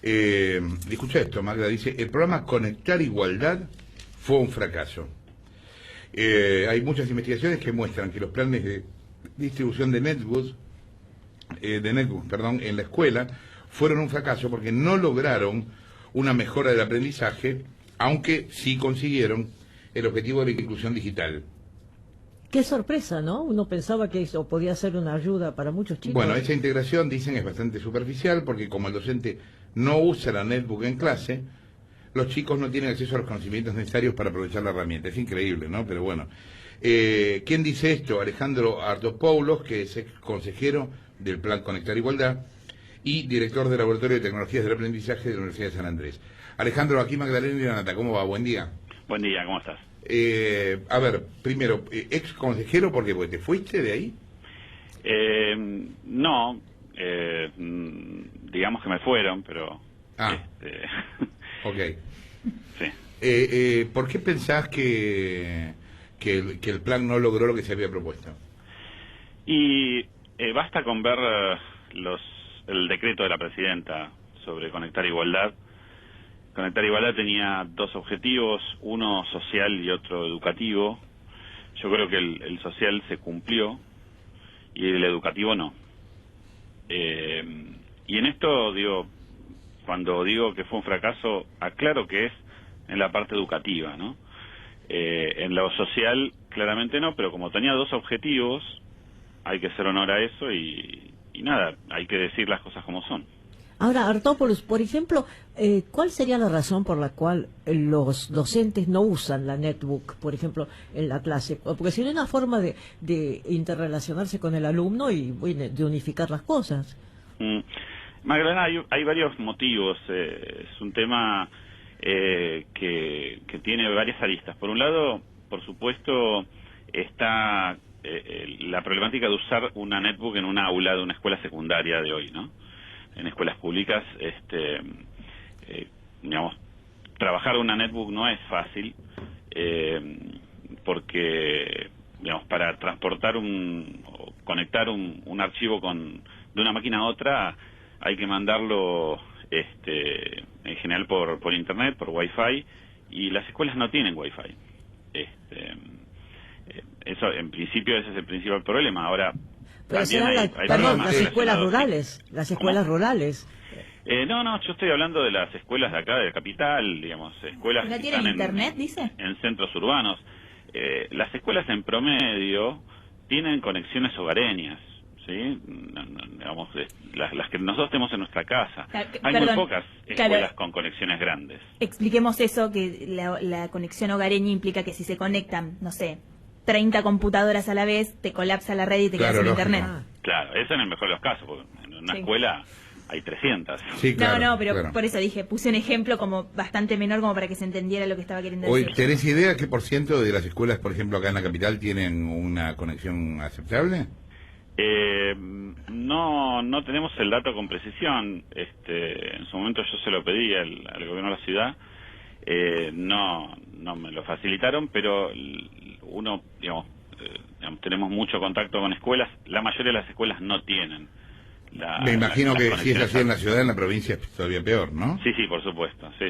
Escucha esto, Magda, dice, el programa Conectar Igualdad fue un fracaso. Hay muchas investigaciones que muestran que los planes de distribución de netbooks, en la escuela fueron un fracaso porque no lograron una mejora del aprendizaje, aunque sí consiguieron el objetivo de la inclusión digital. Qué sorpresa, ¿no? Uno pensaba que eso podía ser una ayuda para muchos chicos. Bueno, esa integración, dicen, es bastante superficial porque como el docente no usa la netbook en clase, los chicos no tienen acceso a los conocimientos necesarios para aprovechar la herramienta. Es increíble, ¿no? Pero bueno. ¿Quién dice esto? Alejandro Artopoulos, que es ex consejero del Plan Conectar Igualdad y director del Laboratorio de Tecnologías del Aprendizaje de la Universidad de San Andrés. Alejandro, aquí Magdalena y Renata, ¿cómo va? Buen día. Buen día, ¿cómo estás? A ver, primero, ex consejero, ¿por qué? ¿Porque te fuiste de ahí? No, digamos que me fueron, pero... Ok. Sí. ¿Por qué pensás que el plan no logró lo que se había propuesto? Y basta con ver el decreto de la presidenta sobre Conectar Igualdad. Conectar Igualdad tenía dos objetivos, uno social y otro educativo. Yo creo que el social se cumplió y el educativo no. Y en esto, cuando digo que fue un fracaso, aclaro que es en la parte educativa, ¿no? En lo social, claramente no, pero como tenía dos objetivos, hay que hacer honor a eso y nada, hay que decir las cosas como son. Ahora, Artopoulos, por ejemplo, ¿cuál sería la razón por la cual los docentes no usan la netbook, por ejemplo, en la clase? Porque sería una forma de interrelacionarse con el alumno y bueno, de unificar las cosas. Magdalena, hay varios motivos. Es un tema que tiene varias aristas. Por un lado, por supuesto, está la problemática de usar una netbook en un aula de una escuela secundaria de hoy, ¿no? En escuelas públicas, digamos, trabajar una netbook no es fácil, porque, digamos, para transportar o conectar un archivo de una máquina a otra, hay que mandarlo, en general por internet, por Wi-Fi, y las escuelas no tienen Wi-Fi. Eso, en principio, ese es el principal problema. Ahora, pero serán las escuelas rurales, las escuelas rurales. No, yo estoy hablando de las escuelas de acá, de la capital, digamos, escuelas ¿No que tienen están internet, dice? En centros urbanos. Las escuelas en promedio tienen conexiones hogareñas, ¿sí? Digamos, las que nosotros tenemos en nuestra casa. Hay muy pocas escuelas con conexiones grandes. Expliquemos eso, que la conexión hogareña implica que si se conectan, no sé, 30 computadoras a la vez, te colapsa la red y te quedas sin internet. Claro, eso en el mejor de los casos, porque en una escuela hay 300. Sí, claro, pero por eso dije, puse un ejemplo como bastante menor como para que se entendiera lo que estaba queriendo decir. Hoy, ¿tenés idea qué por ciento de las escuelas, por ejemplo, acá en la capital tienen una conexión aceptable? No tenemos el dato con precisión. En su momento yo se lo pedí al gobierno de la ciudad. No me lo facilitaron, pero digamos, tenemos mucho contacto con escuelas. La mayoría de las escuelas no tienen. Me imagino que si es así en la ciudad, en la provincia es todavía peor, ¿no? Sí, por supuesto. Sí,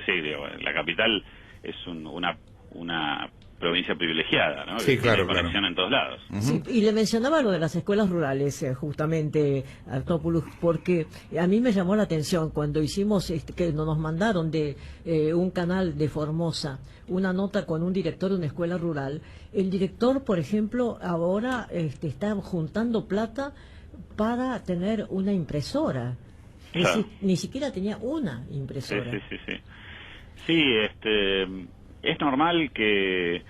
la capital es una provincia privilegiada, ¿no? Sí, claro, tiene conexión en todos lados. Sí, y le mencionaba lo de las escuelas rurales, justamente, Artopoulos, porque a mí me llamó la atención cuando hicimos, que nos mandaron de un canal de Formosa, una nota con un director de una escuela rural. El director, por ejemplo, ahora está juntando plata para tener una impresora. Claro. Ni siquiera tenía una impresora. Sí, es normal que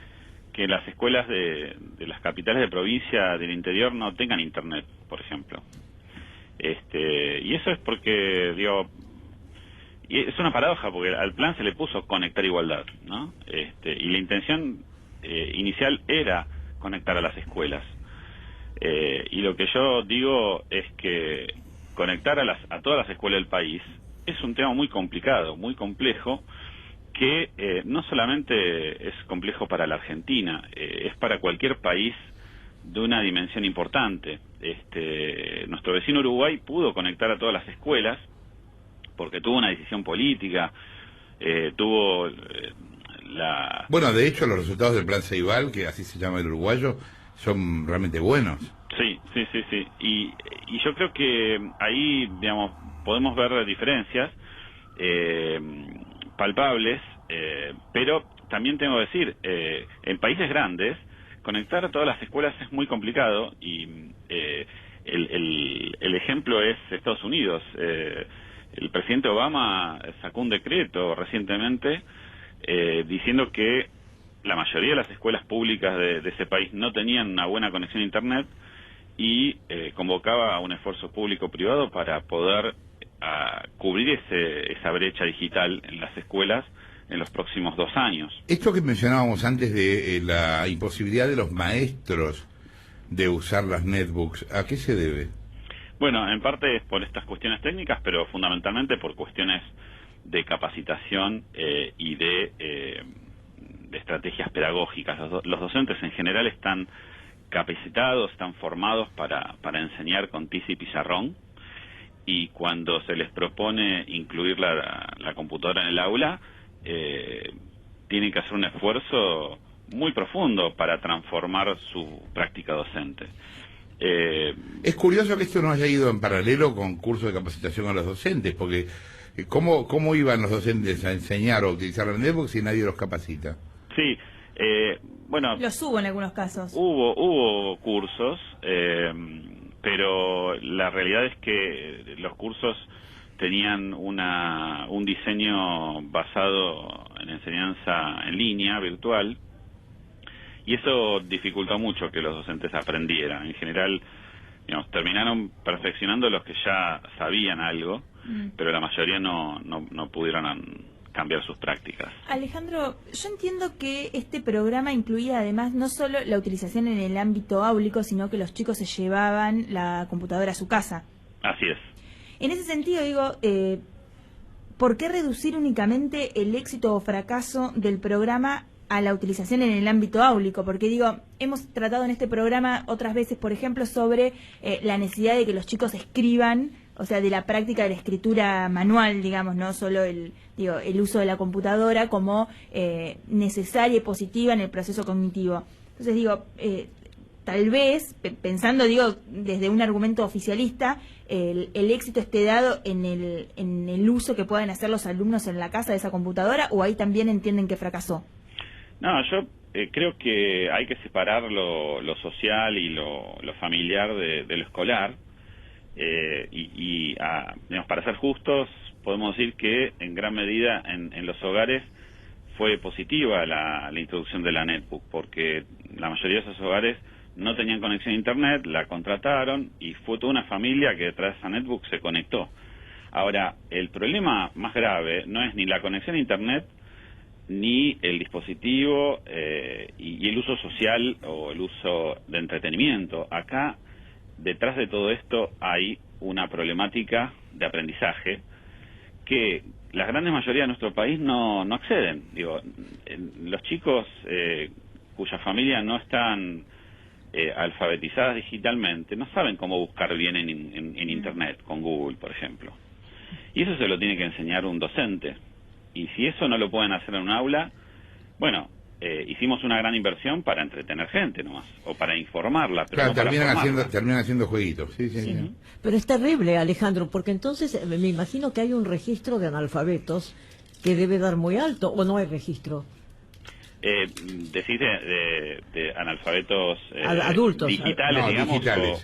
las escuelas de las capitales de provincia del interior no tengan internet, por ejemplo. Y eso es porque, y es una paradoja, porque al plan se le puso Conectar Igualdad, ¿no? Y la intención inicial era conectar a las escuelas. Y lo que yo digo es que conectar a todas las escuelas del país es un tema muy complicado, muy complejo, que no solamente es complejo para la Argentina, es para cualquier país de una dimensión importante. Nuestro vecino Uruguay pudo conectar a todas las escuelas, porque tuvo una decisión política, tuvo Bueno, de hecho, los resultados del Plan Ceibal, que así se llama el uruguayo, son realmente buenos. Sí. Y yo creo que ahí, digamos, podemos ver diferencias palpables, pero también tengo que decir, en países grandes, conectar a todas las escuelas es muy complicado y el ejemplo es Estados Unidos. El presidente Obama sacó un decreto recientemente diciendo que la mayoría de las escuelas públicas de ese país no tenían una buena conexión a Internet y convocaba a un esfuerzo público-privado para poder cubrir esa brecha digital en las escuelas en los próximos 2 años. Esto que mencionábamos antes de la imposibilidad de los maestros de usar las netbooks, ¿a qué se debe? Bueno, en parte es por estas cuestiones técnicas, pero fundamentalmente por cuestiones de capacitación y de estrategias pedagógicas. Los docentes en general están capacitados, están formados para enseñar con tiza y pizarrón, y cuando se les propone incluir la computadora en el aula, tienen que hacer un esfuerzo muy profundo para transformar su práctica docente. Es curioso que esto no haya ido en paralelo con cursos de capacitación a los docentes, porque ¿cómo iban los docentes a enseñar o a utilizar la netbook si nadie los capacita? Sí, bueno... Los hubo en algunos casos. Hubo cursos, pero la realidad es que los cursos tenían un diseño basado en enseñanza en línea, virtual, y eso dificultó mucho que los docentes aprendieran. En general, digamos, terminaron perfeccionando los que ya sabían algo, pero la mayoría no pudieron cambiar sus prácticas. Alejandro, yo entiendo que este programa incluía además no solo la utilización en el ámbito áulico, sino que los chicos se llevaban la computadora a su casa. Así es. En ese sentido, digo, ¿por qué reducir únicamente el éxito o fracaso del programa a la utilización en el ámbito áulico? Porque digo, hemos tratado en este programa otras veces, por ejemplo, sobre la necesidad de que los chicos escriban, o sea, de la práctica de la escritura manual, digamos, no solo el uso de la computadora como necesaria y positiva en el proceso cognitivo. Entonces digo, tal vez, pensando, digo, desde un argumento oficialista, el éxito esté dado en el uso que puedan hacer los alumnos en la casa de esa computadora, o ahí también entienden que fracasó. No, yo creo que hay que separar lo social y lo familiar de lo escolar, digamos, para ser justos, podemos decir que en gran medida en los hogares fue positiva la introducción de la netbook, porque la mayoría de esos hogares no tenían conexión a Internet, la contrataron y fue toda una familia que detrás de esa netbook se conectó. Ahora, el problema más grave no es ni la conexión a Internet, ni el dispositivo y el uso social o el uso de entretenimiento. Acá, detrás de todo esto, hay una problemática de aprendizaje que la gran mayoría de nuestro país no acceden. Digo, los chicos cuya familia no están alfabetizadas digitalmente no saben cómo buscar bien en Internet, con Google, por ejemplo. Y eso se lo tiene que enseñar un docente. Y si eso no lo pueden hacer en un aula, bueno, hicimos una gran inversión para entretener gente nomás, o para informarla. Pero claro, no terminan haciendo jueguitos. Sí. Pero es terrible, Alejandro, porque entonces me imagino que hay un registro de analfabetos que debe dar muy alto, ¿o no hay registro? Decís de analfabetos adultos, digitales, digamos.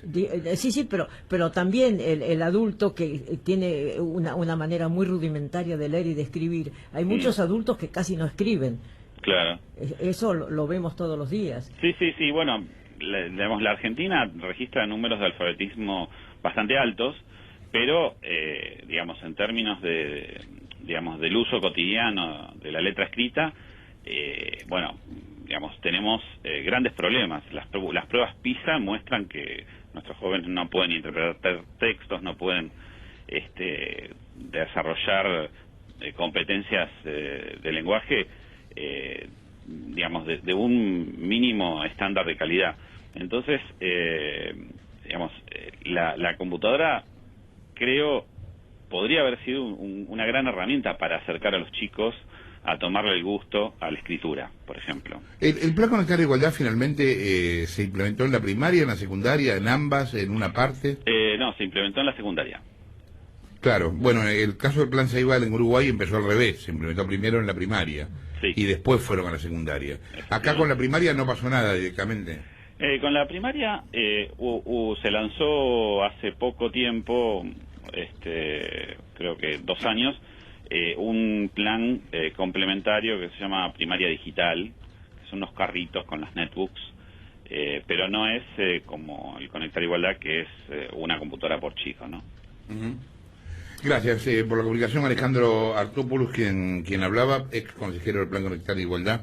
Digitales. Sí, pero también el adulto que tiene una manera muy rudimentaria de leer y de escribir. Hay muchos adultos que casi no escriben. Claro. Eso lo vemos todos los días. Sí, bueno, digamos, la Argentina registra números de alfabetismo bastante altos, pero, digamos, en términos del uso cotidiano de la letra escrita, bueno, digamos, tenemos grandes problemas. Las pruebas PISA muestran que nuestros jóvenes no pueden interpretar textos, no pueden desarrollar competencias de lenguaje, digamos, de un mínimo estándar de calidad. Entonces, digamos, la computadora, creo, podría haber sido una gran herramienta para acercar a los chicos a tomarle el gusto a la escritura, por ejemplo. El Plan Conectar Igualdad finalmente se implementó en la primaria, en la secundaria, en ambas, en una parte. No, se implementó en la secundaria. Claro, bueno, el caso del Plan Ceibal en Uruguay empezó al revés, se implementó primero en la primaria Sí. y después fueron a la secundaria. Acá con la primaria no pasó nada directamente. Con la primaria se lanzó hace poco tiempo, creo que 2 años, un plan complementario que se llama Primaria Digital, que son unos carritos con las netbooks, pero no es como el Conectar Igualdad, que es una computadora por chico, ¿no? Gracias por la comunicación, Alejandro Artópoulou, quien hablaba, ex consejero del Plan Conectar Igualdad,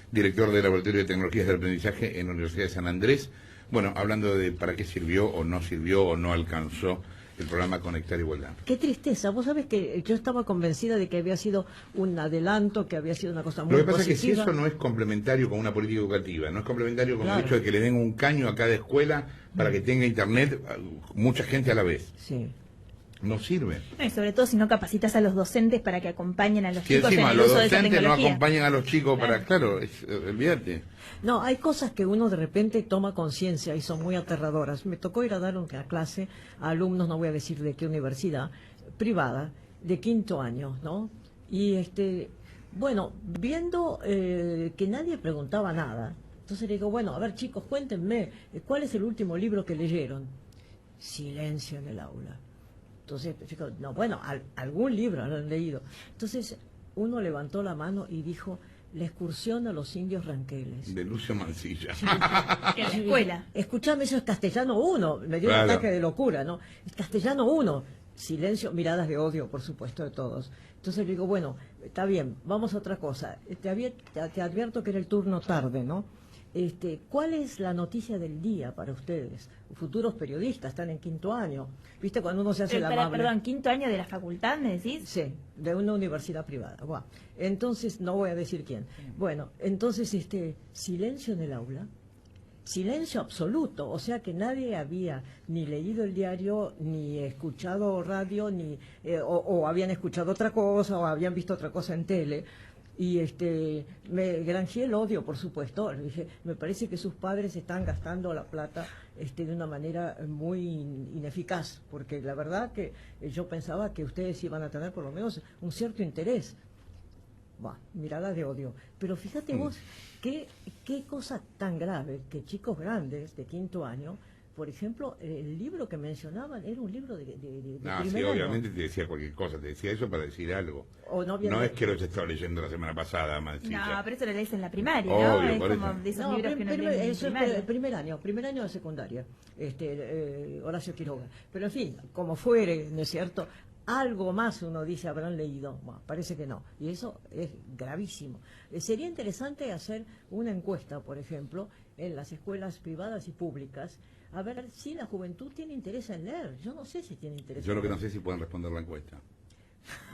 director del Laboratorio de Tecnologías del Aprendizaje en la Universidad de San Andrés. Bueno, hablando de para qué sirvió o no alcanzó el programa Conectar Igualdad. Qué tristeza. Vos sabés que yo estaba convencida de que había sido un adelanto, que había sido una cosa muy Lo que pasa positiva. es que si eso no es complementario con una política educativa, no es complementario con Claro. el hecho de que le den un caño a cada escuela para que tenga internet mucha gente a la vez. Sí. No sirve. No, y sobre todo si no capacitas a los docentes para que acompañen a los Si chicos en encima el los uso de esa docentes no tecnología. acompañan a los chicos para... Claro, olvídate. No, hay cosas que uno de repente toma conciencia y son muy aterradoras. Me tocó ir a dar una clase a alumnos, no voy a decir de qué universidad, privada, de 5º año, ¿no? Y bueno, viendo que nadie preguntaba nada, entonces le digo, bueno, a ver chicos, cuéntenme, ¿cuál es el último libro que leyeron? Silencio en el aula. Entonces, chicos, no, bueno, algún libro han leído. Entonces, uno levantó la mano y dijo, La excursión a los indios ranqueles. De Lucio Mancilla. En la escuela. Escuchame, eso es castellano 1. Me dio Claro. un ataque de locura, ¿no? Es castellano 1. Silencio, miradas de odio, por supuesto, de todos. Entonces le digo, bueno, está bien, vamos a otra cosa. Te advierto que era el turno tarde, ¿no? ¿Cuál es la noticia del día para ustedes? Futuros periodistas, están en 5º año. ¿Viste cuando uno se hace la amable? Perdón, 5º año de la facultad, ¿me decís? Sí, de una universidad privada. Buah. Entonces, no voy a decir quién. Bueno, entonces, silencio en el aula. Silencio absoluto, o sea que nadie había ni leído el diario, ni escuchado radio, ni o habían escuchado otra cosa, o habían visto otra cosa en tele. Y me granjeé el odio, por supuesto. Le dije, me parece que sus padres están gastando la plata de una manera muy ineficaz, porque la verdad que yo pensaba que ustedes iban a tener por lo menos un cierto interés. Bah, mirada de odio. Pero fíjate vos, qué cosa tan grave que chicos grandes de 5º año, por ejemplo, el libro que mencionaban era un libro de No, sí, primer año. obviamente te decía cualquier cosa, te decía eso para decir algo. O no había- No es que los estaba leyendo la semana pasada, Mancilla. No, pero eso lo lees en la primaria, Obvio, ¿no? Es por como eso. de esos No, libros que uno lee en eso es primaria. primer año de secundaria, Horacio Quiroga. Pero en fin, como fuere, ¿no es cierto? Algo más uno dice habrán leído, bueno, parece que no, y eso es gravísimo. Sería interesante hacer una encuesta, por ejemplo, en las escuelas privadas y públicas, a ver si la juventud tiene interés en leer. Yo no sé si tiene interés. Yo en lo que no leer. sé si pueden responder la encuesta.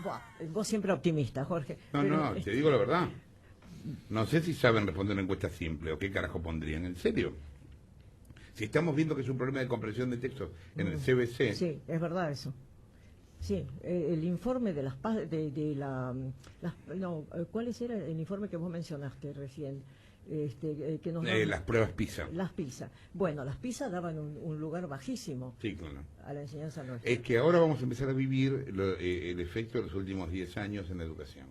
Buah, vos siempre optimista, Jorge. No, pero, no, te digo la verdad. No sé si saben responder una encuesta simple o qué carajo pondrían, en serio. Si estamos viendo que es un problema de comprensión de textos en el CBC, Sí, es verdad eso. Sí, el informe de las ¿cuál era el informe que vos mencionaste recién? Que nos daban- las pruebas PISA. las PISA. Bueno, las PISA daban un lugar bajísimo Sí, claro. a la enseñanza nuestra. Es que ahora vamos a empezar a vivir el efecto de los últimos 10 años en la educación.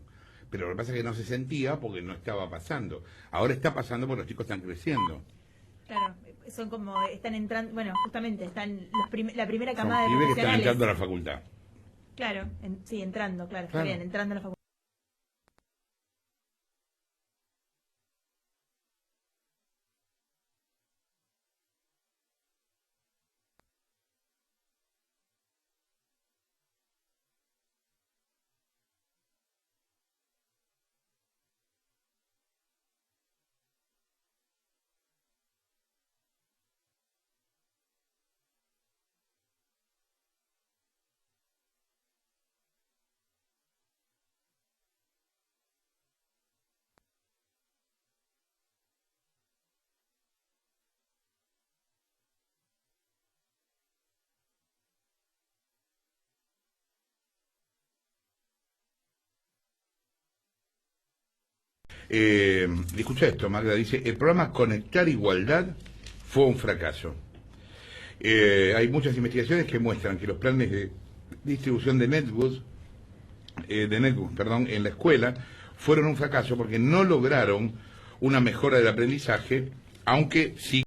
Pero lo que pasa es que no se sentía porque no estaba pasando. Ahora está pasando porque los chicos están creciendo. Claro, son como, están entrando, bueno, justamente, están la primera Son camada de pibes que están profesionales. entrando a la facultad. Claro, sí, entrando, claro, está Claro. bien, entrando a la facultad. Escucha esto, Magda, dice, el programa Conectar Igualdad fue un fracaso. Hay muchas investigaciones que muestran que los planes de distribución de netbooks, en la escuela fueron un fracaso porque no lograron una mejora del aprendizaje, aunque sí